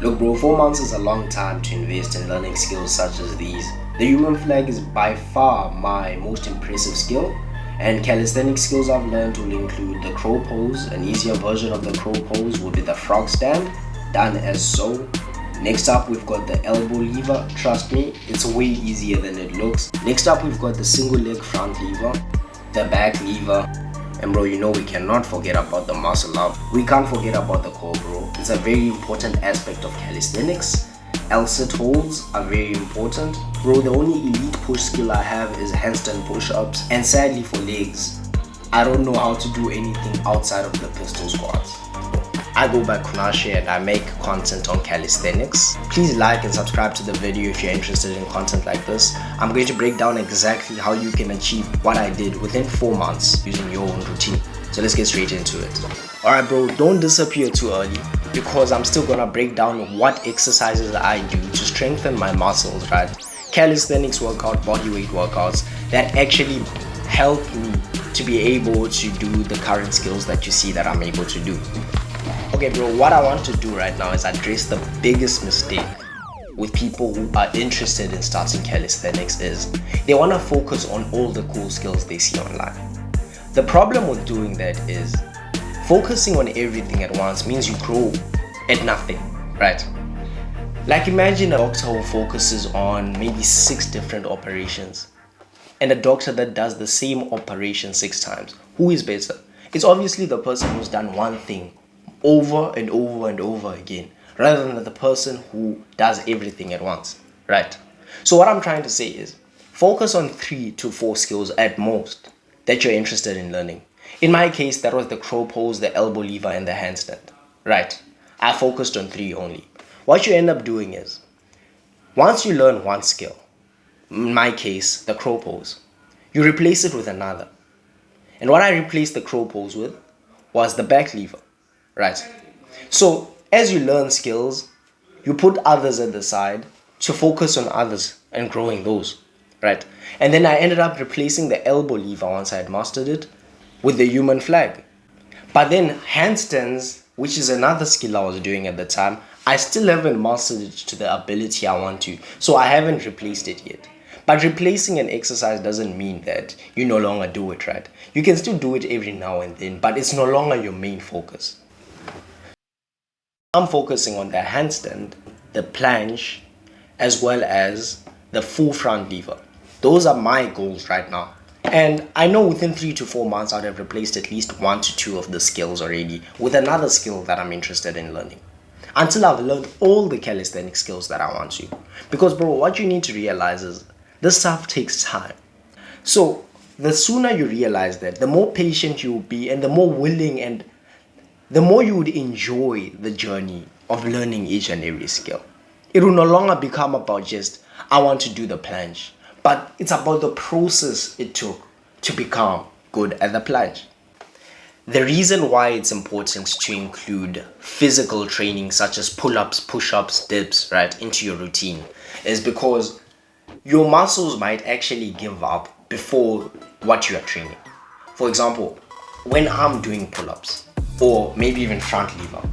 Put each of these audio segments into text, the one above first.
Look bro, 4 months is a long time to invest in learning skills such as these. The human flag is by far my most impressive skill, and calisthenic skills I've learned will include the crow pose. An easier version of the crow pose would be the frog stand, done as so. Next up we've got the elbow lever. Trust me, it's way easier than it looks. Next up we've got the single leg front lever, the back lever, and bro, you know we cannot forget about the muscle up. We can't forget about the core bro. It's a very important aspect of calisthenics. L-sit holds are very important. Bro, the only elite push skill I have is handstand push-ups, and sadly for legs, I don't know how to do anything outside of the pistol squats. I go by Kunashe and I make content on calisthenics. Please like and subscribe to the video if you're interested in content like this. I'm going to break down exactly how you can achieve what I did within 4 months using your own routine. So let's get straight into it. Alright bro, don't disappear too early, because I'm still gonna break down what exercises I do to strengthen my muscles, right? Calisthenics workout, bodyweight workouts that actually help me to be able to do the current skills that you see that I'm able to do. Okay bro, what I want to do right now is address the biggest mistake with people who are interested in starting calisthenics is they want to focus on all the cool skills they see online. The problem with doing that is focusing on everything at once means you grow at nothing, right? Like imagine a doctor who focuses on maybe 6 different operations and a doctor that does the same operation 6 times. Who is better? It's obviously the person who's done one thing over and over and over again, rather than the person who does everything at once, right? So what I'm trying to say is focus on 3 to 4 skills at most that you're interested in learning. In my case, that was the crow pose, the elbow lever, and the handstand, right? I focused on 3 only. What you end up doing is, once you learn one skill, in my case, the crow pose, you replace it with another. And what I replaced the crow pose with was the back lever, right? So as you learn skills, you put others at the side to focus on others and growing those, right? And then I ended up replacing the elbow lever once I had mastered it with the human flag. But then handstands, which is another skill I was doing at the time, I still haven't mastered it to the ability I want to, so I haven't replaced it yet. But replacing an exercise doesn't mean that you no longer do it, right? You can still do it every now and then, but it's no longer your main focus. I'm focusing on the handstand, the planche, as well as the full front lever. Those are my goals right now. And I know within 3 to 4 months I'd have replaced at least 1 to 2 of the skills already with another skill that I'm interested in learning, until I've learned all the calisthenic skills that I want to. Because bro, what you need to realize is this stuff takes time. So the sooner you realize that, the more patient you will be, and the more willing and the more you would enjoy the journey of learning each and every skill. It will no longer become about just, I want to do the planche, but it's about the process it took to become good at the planche. The reason why it's important to include physical training such as pull-ups, push-ups, dips, right, into your routine is because your muscles might actually give up before what you are training. For example, when I'm doing pull-ups, or maybe even front lever,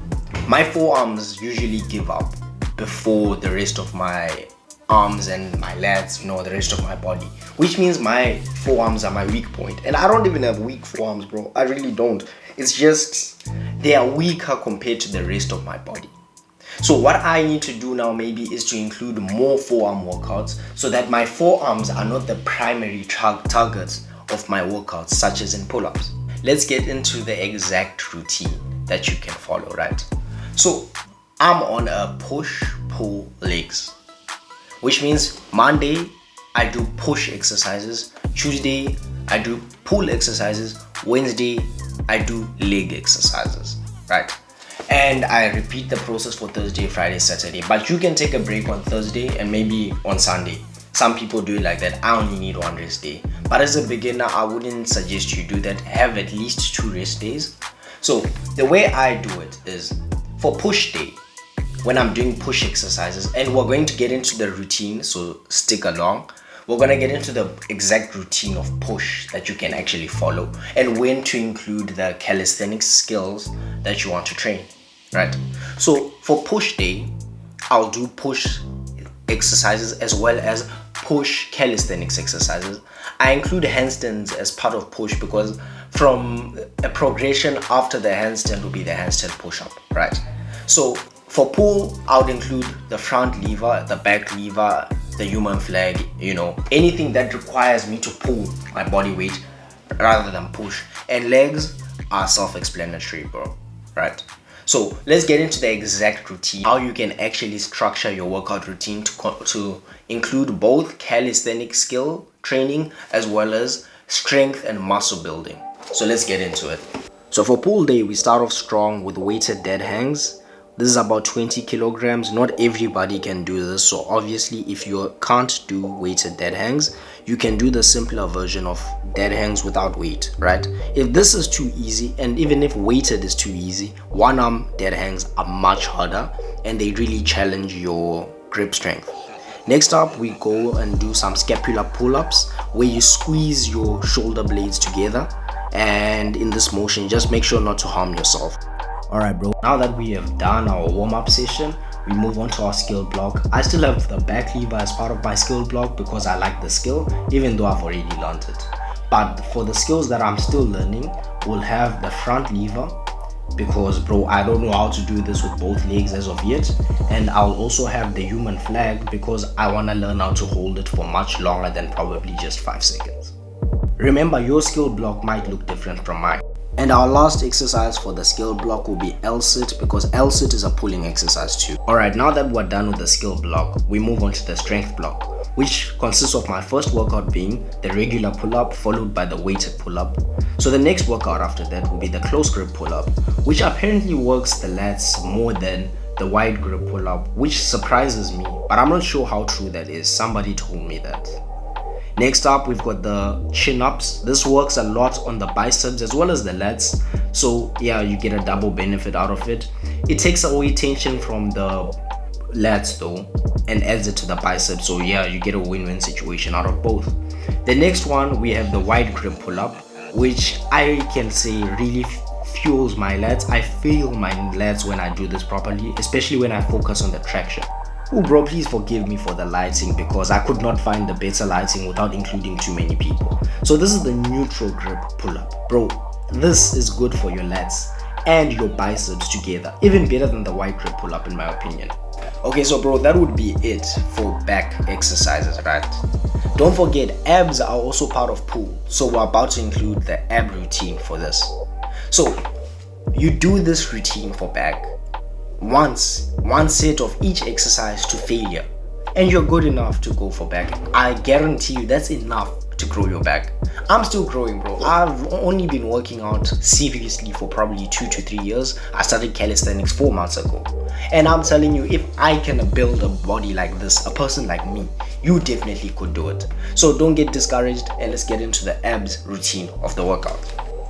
my forearms usually give up before the rest of my arms and my lats, the rest of my body, which means my forearms are my weak point. And I don't even have weak forearms, bro. I really don't. It's just they are weaker compared to the rest of my body. So what I need to do now maybe is to include more forearm workouts so that my forearms are not the primary targets of my workouts, such as in pull-ups. Let's get into the exact routine that you can follow, right? So I'm on a push-pull legs, which means Monday I do push exercises, Tuesday I do pull exercises, Wednesday I do leg exercises, right? And I repeat the process for Thursday, Friday, Saturday. But you can take a break on Thursday and maybe on Sunday. Some people do it like that. I only need 1 rest day. But as a beginner, I wouldn't suggest you do that. Have at least 2 rest days. So the way I do it is for push day, when I'm doing push exercises, and we're going to get into the routine, so stick along. We're going to get into the exact routine of push that you can actually follow and when to include the calisthenics skills that you want to train, right? So for push day, I'll do push exercises as well as push calisthenics exercises. I include handstands as part of push because from a progression after the handstand will be the handstand push-up, right? So for pull, I would include the front lever, the back lever, the human flag, anything that requires me to pull my body weight rather than push. And legs are self-explanatory, bro, right? So let's get into the exact routine, how you can actually structure your workout routine to include both calisthenic skill training as well as strength and muscle building. So let's get into it. So for pull day, we start off strong with weighted dead hangs. This is about 20 kilograms. Not everybody can do this. So obviously, if you can't do weighted dead hangs, you can do the simpler version of dead hangs without weight, right? If this is too easy, and even if weighted is too easy, one arm dead hangs are much harder and they really challenge your grip strength. Next up, we go and do some scapular pull-ups where you squeeze your shoulder blades together, and in this motion, just make sure not to harm yourself. Alright bro, now that we have done our warm-up session, we move on to our skill block. I still have the back lever as part of my skill block because I like the skill, even though I've already learned it. But for the skills that I'm still learning, we'll have the front lever because bro, I don't know how to do this with both legs as of yet. And I'll also have the human flag because I want to learn how to hold it for much longer than probably just 5 seconds. Remember, your skill block might look different from mine. And our last exercise for the skill block will be L-sit because L-sit is a pulling exercise too. Alright, now that we're done with the skill block, we move on to the strength block, which consists of my first workout being the regular pull-up followed by the weighted pull-up. So the next workout after that will be the close grip pull-up, which apparently works the lats more than the wide grip pull-up, which surprises me, but I'm not sure how true that is. Somebody told me that. Next up, we've got the chin-ups. This works a lot on the biceps as well as the lats. So yeah, you get a double benefit out of it. It takes away tension from the lats though and adds it to the biceps. So yeah, you get a win-win situation out of both. The next one, we have the wide grip pull-up, which I can say really fuels my lats. I feel my lats when I do this properly, especially when I focus on the traction. Oh bro, please forgive me for the lighting because I could not find the better lighting without including too many people. So this is the neutral grip pull-up. Bro, this is good for your lats and your biceps together. Even better than the wide grip pull-up in my opinion. Okay, so bro, that would be it for back exercises, right? Don't forget, abs are also part of pull. So we're about to include the ab routine for this. So you do this routine for back. Once, one set of each exercise to failure, and you're good enough to go for back. I guarantee you that's enough to grow your back. I'm still growing, bro. I've only been working out seriously for probably 2 to 3 years. I started calisthenics 4 months ago, and I'm telling you, if I can build a body like this, a person like me, you definitely could do it. So don't get discouraged, and let's get into the abs routine of the workout.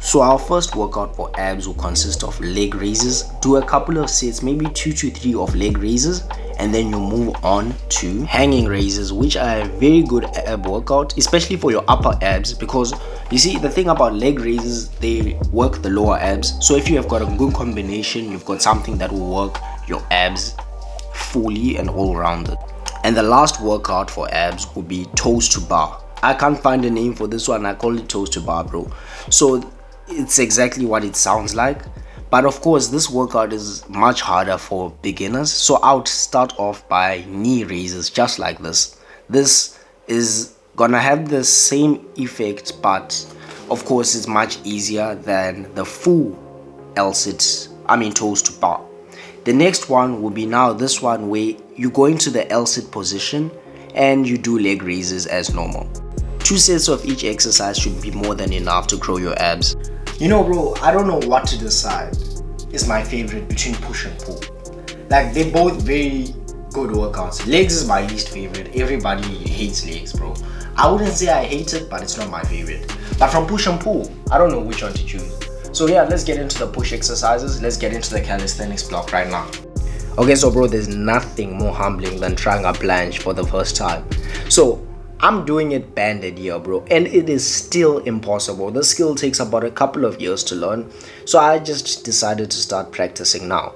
So our first workout for abs will consist of leg raises. Do a couple of sets, maybe 2 to 3 of leg raises, and then you move on to hanging raises, which are a very good ab workout, especially for your upper abs, because you see the thing about leg raises, they work the lower abs. So if you have got a good combination, you've got something that will work your abs fully and all rounded. And the last workout for abs will be toes to bar. I can't find a name for this one. I call it toes to bar, bro. So it's exactly what it sounds like, but of course this workout is much harder for beginners. So I would start off by knee raises, just like this. This is gonna have the same effect, but of course it's much easier than the full L-sit, toes to bar. The next one will be now this one where you go into the L-sit position and you do leg raises as normal. 2 sets of each exercise should be more than enough to grow your abs. You know bro, I don't know what to decide is my favorite between push and pull. Like, they're both very good workouts. Legs is my least favorite. Everybody hates legs, bro. I wouldn't say I hate it, but it's not my favorite. But from push and pull, I don't know which one to choose. So yeah, let's get into the push exercises. Let's get into the calisthenics block right now. Okay, so bro, there's nothing more humbling than trying a planche for the first time. So I'm doing it banded here, bro, and it is still impossible. The skill takes about a couple of years to learn, so I just decided to start practicing now.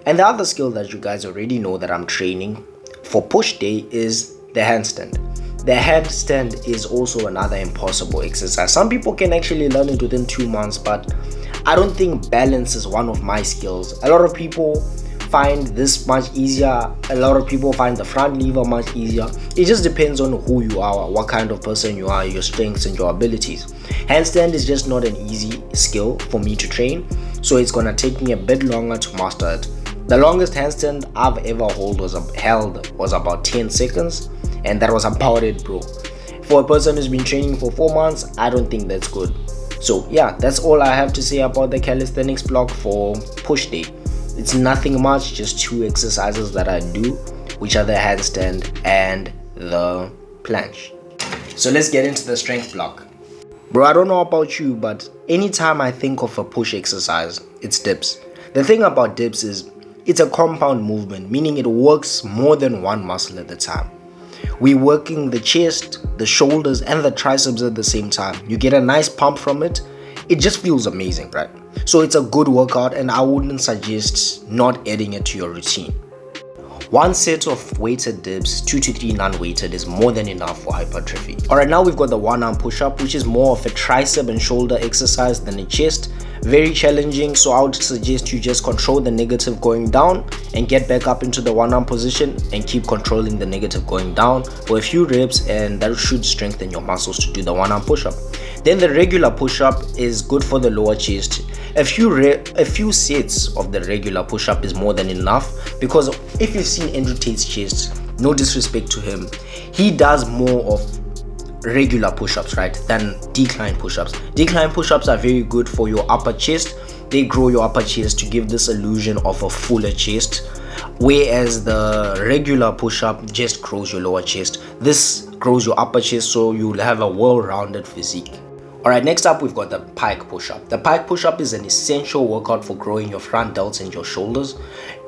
And the other skill that you guys already know that I'm training for push day is the handstand. The handstand is also another impossible exercise. Some people can actually learn it within 2 months, but I don't think balance is one of my skills. A lot of people find this much easier. A lot of people find the front lever much easier. It just depends on who you are, what kind of person you are, your strengths and your abilities. Handstand is just not an easy skill for me to train, so it's gonna take me a bit longer to master it. The longest handstand I've ever held was about 10 seconds, and that was about it, bro. For a person who's been training for 4 months, I don't think that's good. So yeah, that's all I have to say about the calisthenics block for push day. It's nothing much, just 2 exercises that I do, which are the handstand and the planche. So let's get into the strength block. Bro, I don't know about you, but anytime I think of a push exercise, it's dips. The thing about dips is it's a compound movement, meaning it works more than one muscle at a time. We're working the chest, the shoulders, and the triceps at the same time. You get a nice pump from it. It just feels amazing, right? So it's a good workout, and I wouldn't suggest not adding it to your routine. 1 set of weighted dips, 2 to 3 non-weighted is more than enough for hypertrophy. Alright, now we've got the one arm push-up, which is more of a tricep and shoulder exercise than a chest. Very challenging, so I would suggest you just control the negative going down and get back up into the one arm position and keep controlling the negative going down for a few reps, and that should strengthen your muscles to do the one arm push-up. Then the regular push-up is good for the lower chest. A few sets of the regular push-up is more than enough, because if you've seen Andrew Tate's chest, no disrespect to him, he does more of regular push-ups, right, than decline push-ups. Decline push-ups are very good for your upper chest. They grow your upper chest to give this illusion of a fuller chest, whereas the regular push-up just grows your lower chest. This grows your upper chest, so you'll have a well-rounded physique. Alright, next up we've got the pike push-up. The pike push-up is an essential workout for growing your front delts and your shoulders.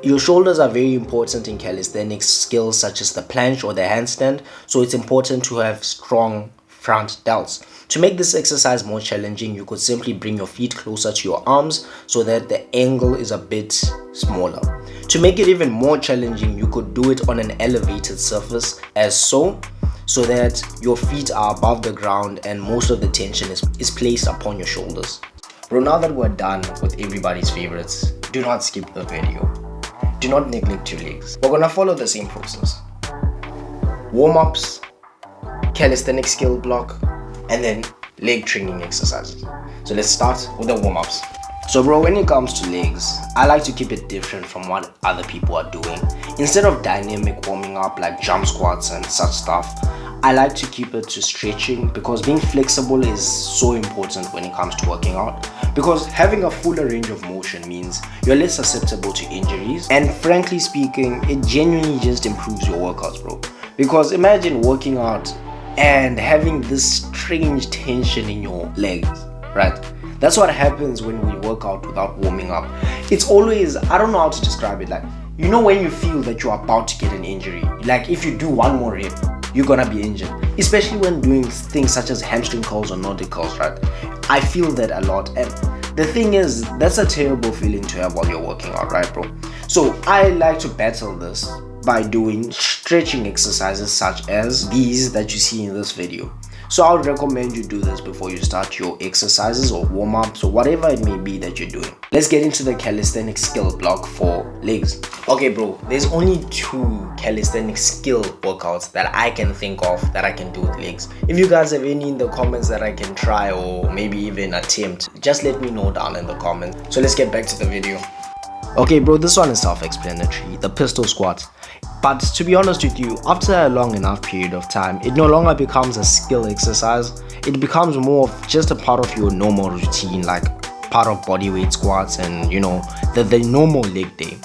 Your shoulders are very important in calisthenics skills such as the planche or the handstand, so it's important to have strong front delts. To make this exercise more challenging, you could simply bring your feet closer to your arms so that the angle is a bit smaller. To make it even more challenging, you could do it on an elevated surface as so that your feet are above the ground and most of the tension is placed upon your shoulders. Bro, now that we're done with everybody's favorites, do not skip the video. Do not neglect your legs. We're gonna follow the same process. Warm-ups, calisthenics skill block, and then leg training exercises. So let's start with the warm-ups. So bro, when it comes to legs, I like to keep it different from what other people are doing. Instead of dynamic warming up like jump squats and such stuff, I like to keep it to stretching, because being flexible is so important when it comes to working out, because having a fuller range of motion means you're less susceptible to injuries, and frankly speaking, it genuinely just improves your workouts, bro. Because imagine working out and having this strange tension in your legs, right? That's what happens when we work out without warming up. It's always, I don't know how to describe it, like, you know when you feel that you're about to get an injury, like if you do one more rep, you're gonna be injured, especially when doing things such as hamstring curls or Nordic curls, right? I feel that a lot, and the thing is, that's a terrible feeling to have while you're working out, right, bro? So I like to battle this by doing stretching exercises such as these that you see in this video. So I would recommend you do this before you start your exercises or warm-ups or whatever it may be that you're doing. Let's get into the calisthenics skill block for legs. Okay bro, there's only 2 calisthenics skill workouts that I can think of that I can do with legs. If you guys have any in the comments that I can try or maybe even attempt, just let me know down in the comments. So let's get back to the video. Okay bro, this one is self-explanatory, the pistol squat. But to be honest with you, after a long enough period of time, it no longer becomes a skill exercise. It becomes more of just a part of your normal routine, like part of bodyweight squats and the normal leg day.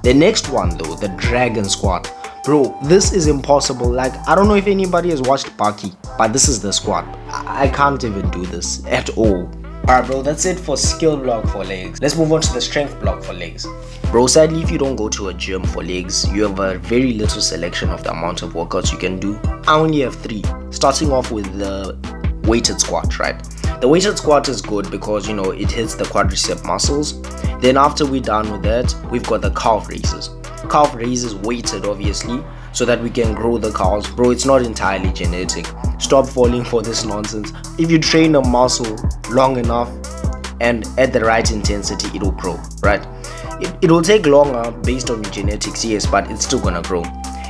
The next one though, the dragon squat. Bro, this is impossible. Like, I don't know if anybody has watched Baki, but this is the squat. I can't even do this at all. Alright bro, that's it for skill block for legs. Let's move on to the strength block for legs. Bro, sadly if you don't go to a gym for legs, you have a very little selection of the amount of workouts you can do. I only have 3, starting off with the weighted squat, right? The weighted squat is good because it hits the quadricep muscles. Then after we're done with that, we've got the calf raises. Calf raises weighted, obviously, so that we can grow the calves. Bro, it's not entirely genetic. Stop falling for this nonsense. If you train a muscle long enough and at the right intensity, it will grow, right? It will take longer based on your genetics, yes, but it's still gonna grow.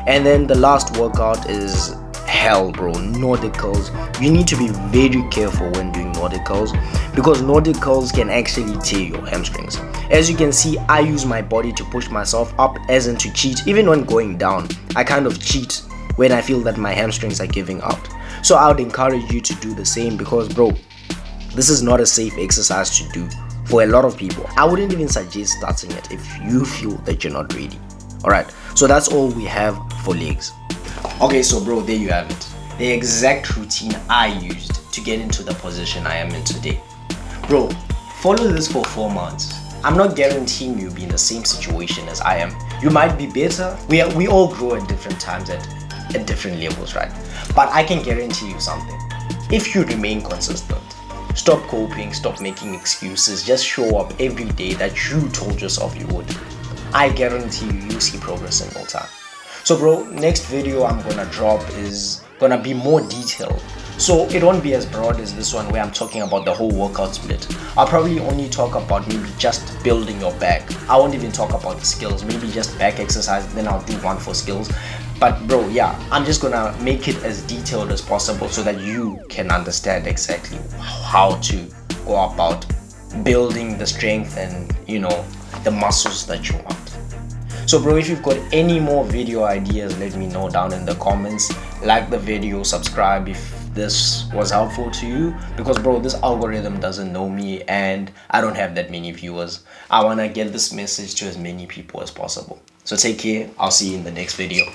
And then the last workout is hell, bro. Nordic curls. You need to be very careful when doing Nordic curls, because Nordic curls can actually tear your hamstrings. As you can see, I use my body to push myself up, as in to cheat. Even when going down, I kind of cheat when I feel that my hamstrings are giving out. So I would encourage you to do the same, because bro, this is not a safe exercise to do for a lot of people. I wouldn't even suggest starting it if you feel that you're not ready. Alright, so that's all we have for legs. Okay, so bro, there you have it. The exact routine I used to get into the position I am in today. Bro, follow this for 4 months. I'm not guaranteeing you'll be in the same situation as I am. You might be better. We all grow at different times at different levels, right? But I can guarantee you something. If you remain consistent, stop coping, stop making excuses, just show up every day that you told yourself you would, I guarantee you'll see progress in no time. So bro, next video I'm gonna drop is gonna be more detailed. So it won't be as broad as this one where I'm talking about the whole workout split. I'll probably only talk about maybe just building your back. I won't even talk about the skills, maybe just back exercise, then I'll do one for skills. But bro, yeah, I'm just gonna make it as detailed as possible so that you can understand exactly how to go about building the strength and, you know, the muscles that you want. So bro, if you've got any more video ideas, let me know down in the comments. Like the video, subscribe if this was helpful to you, because bro, this algorithm doesn't know me and I don't have that many viewers. I want to get this message to as many people as possible. So take care. I'll see you in the next video.